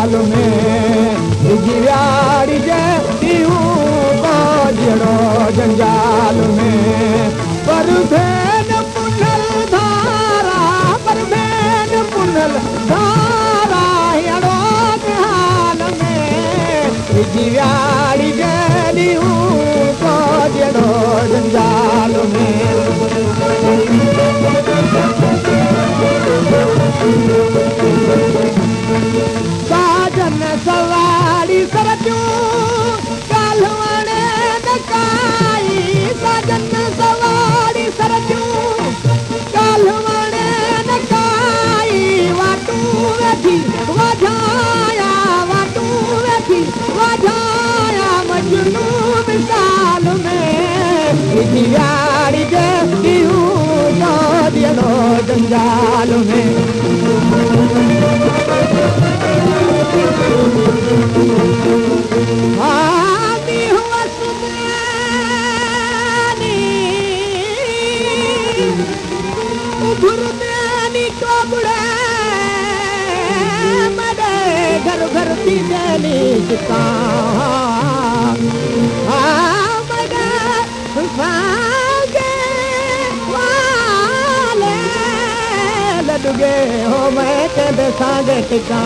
जंजाल में वियाड़ी जूं को जड़ो जंजाल में पर भेन पुनल धारा पर भेन पुनल धारा अड़ो हाल में वियाड़ी जूं को जड़ो जंजाल में साजन सवारी सरजू कालवणे नकाई साजन सवारी सरजू कालवणे नकाई वाटू वेठी वजाया वाटू वेठी वजाया मजनू मिसाल में वियाड़ी जूं को जड़ो जंजाल में आमी हुआ सुदानी उभरदानी टोबड़े मडे घर घर तीजनी चिता मडे फागे वाले लडुगे हो मैं के सागे टिका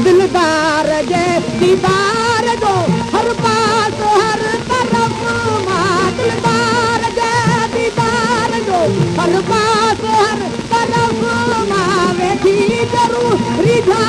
दिलदार जे दीदार जो हर पास हर तरफ मां दिलदार जे दीदार जो हर पास हर तरफ मां वेठी जरूर रिझा